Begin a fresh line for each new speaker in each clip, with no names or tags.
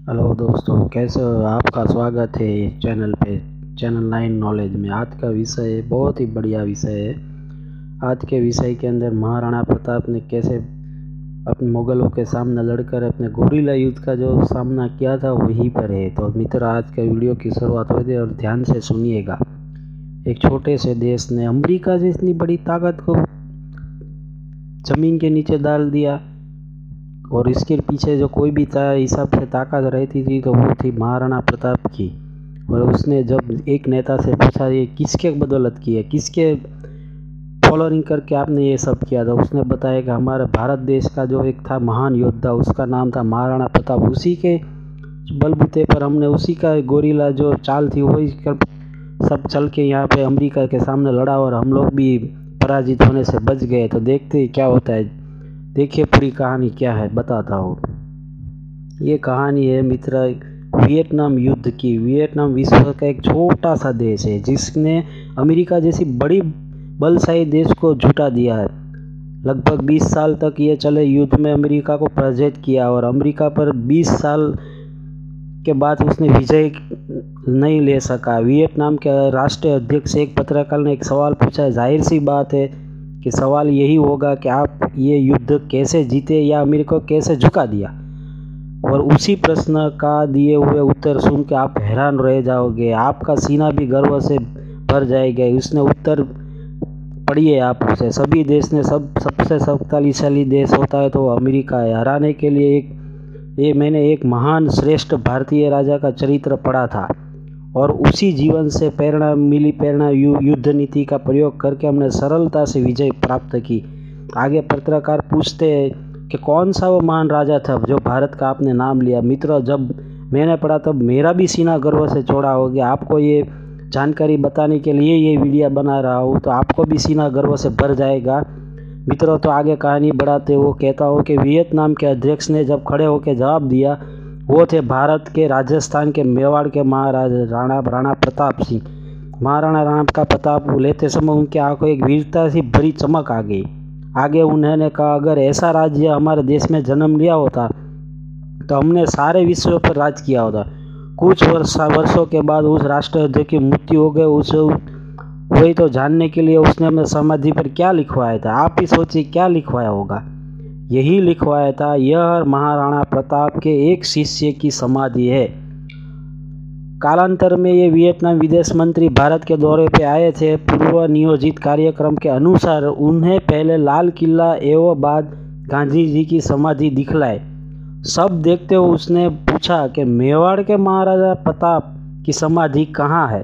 Hello दोस्तों, कैसे हो? आपका स्वागत है इस चैनल पे, चैनल 9 नॉलेज में। आज का विषय बहुत ही बढ़िया विषय है। आज के विषय के अंदर महाराणा प्रताप ने कैसे अपने मुगलों के सामने लड़कर अपने गोरिल्ला युद्ध का जो सामना किया था वहीं पर है। तो मित्र, आज के वीडियो की शुरुआत हो गई और ध्यान से सुनिएगा। एक छोटे से देश ने अमेरिका जितनी बड़ी ताकत को ज़मीन के नीचे डाल दिया, और इसके पीछे जो कोई भी हिसाब से ताकत रहती थी तो वो थी महाराणा प्रताप की। और उसने जब एक नेता से पूछा ये किसके बदौलत की है, किसके फॉलोइंग करके आपने ये सब किया, था उसने बताया कि हमारे भारत देश का जो एक था महान योद्धा, उसका नाम था महाराणा प्रताप। उसी के बलबूते पर हमने उसी का गोरिल्ला जो चाल थी वही सब चल के यहाँ पे अमेरिका के सामने लड़ा और हम लोग भी पराजित होने से बच गए। तो देखते ही क्या होता है, देखिए पूरी कहानी क्या है, बताता हूँ। ये कहानी है मित्र वियतनाम युद्ध की। वियतनाम विश्व का एक छोटा सा देश है जिसने अमेरिका जैसी बड़ी बलशाली देश को झुटा दिया है। लगभग 20 साल तक ये चले युद्ध में अमेरिका को पराजित किया, और अमेरिका पर 20 साल के बाद उसने विजय नहीं ले सका। वियतनाम के राष्ट्रीय अध्यक्ष एक पत्रकार ने एक सवाल पूछा। जाहिर सी बात है कि सवाल यही होगा कि आप ये युद्ध कैसे जीते या अमेरिका को कैसे झुका दिया। और उसी प्रश्न का दिए हुए उत्तर सुन के आप हैरान रह जाओगे, आपका सीना भी गर्व से भर जाएगा। उसने उत्तर पढ़िए आप उसे। सभी देश ने सबसे शक्तिशाली देश होता है तो अमेरिका है। हराने के लिए मैंने एक महान श्रेष्ठ भारतीय राजा का चरित्र पढ़ा था और उसी जीवन से प्रेरणा युद्ध नीति का प्रयोग करके हमने सरलता से विजय प्राप्त की। आगे पत्रकार पूछते हैं कि कौन सा वो महान राजा था जो भारत का आपने नाम लिया। मित्र, जब मैंने पढ़ा तब मेरा भी सीना गर्व से चौड़ा हो गया। आपको ये जानकारी बताने के लिए ये वीडियो बना रहा हूँ, तो आपको भी सीना गर्व से भर जाएगा। मित्रों, तो आगे कहानी बढ़ाते हुए कहता हूँ कि वियतनाम के अध्यक्ष ने जब खड़े होकर जवाब दिया, वो थे भारत के राजस्थान के मेवाड़ के महाराजा राणा प्रताप सिंह। महाराणा राणा प्रताप लेते समय उनकी आंखों एक वीरता सी भरी चमक आ गई। आगे उन्होंने कहा, अगर ऐसा राज्य हमारे देश में जन्म लिया होता तो हमने सारे विश्व पर राज किया होता। कुछ वर्षों के बाद उस राष्ट्राध्यक्ष की मृत्यु हो गई। उसे वही तो जानने के लिए उसने अपने समाधि पर क्या लिखवाया था। आप ही सोचिए क्या लिखवाया होगा। यही लिखवाया था, यह महाराणा प्रताप के एक शिष्य की समाधि है। कालांतर में ये वियतनाम विदेश मंत्री भारत के दौरे पे आए थे। पूर्व नियोजित कार्यक्रम के अनुसार उन्हें पहले लाल किला एवं बाद गांधी जी की समाधि दिखलाए। सब देखते हुए उसने पूछा कि मेवाड़ के महाराजा प्रताप की समाधि कहाँ है।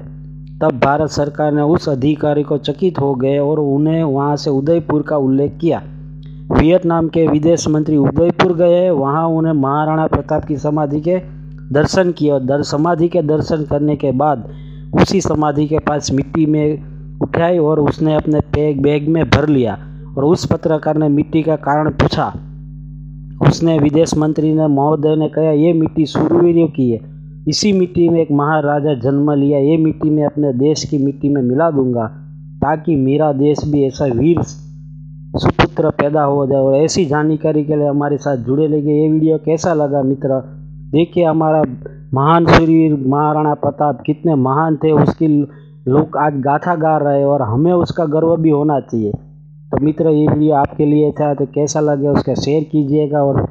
तब भारत सरकार ने उस अधिकारी को चकित हो गए और उन्हें वहाँ से उदयपुर का उल्लेख किया। वियतनाम के विदेश मंत्री उदयपुर गए। वहाँ उन्हें महाराणा प्रताप की समाधि के दर्शन किए और समाधि के दर्शन करने के बाद उसी समाधि के पास मिट्टी में उठाई और उसने अपने बैग में भर लिया। और उस पत्रकार ने मिट्टी का कारण पूछा। उसने विदेश मंत्री ने महोदय ने कहा, ये मिट्टी शूरवीरों की है, इसी मिट्टी में एक महाराजा जन्म लिया। ये मिट्टी मैं अपने देश की मिट्टी में मिला दूंगा ताकि मेरा देश भी ऐसा वीर सुपुत्र पैदा हो जाए। और ऐसी जानकारी के लिए हमारे साथ जुड़े रहिए। ये वीडियो कैसा लगा मित्र, देखिए हमारा महान शूरवीर महाराणा प्रताप कितने महान थे, उसकी लोग आज गाथा गा रहे हैं और हमें उसका गर्व भी होना चाहिए। तो मित्र, ये वीडियो आपके लिए था, तो कैसा लगे उसका शेयर कीजिएगा और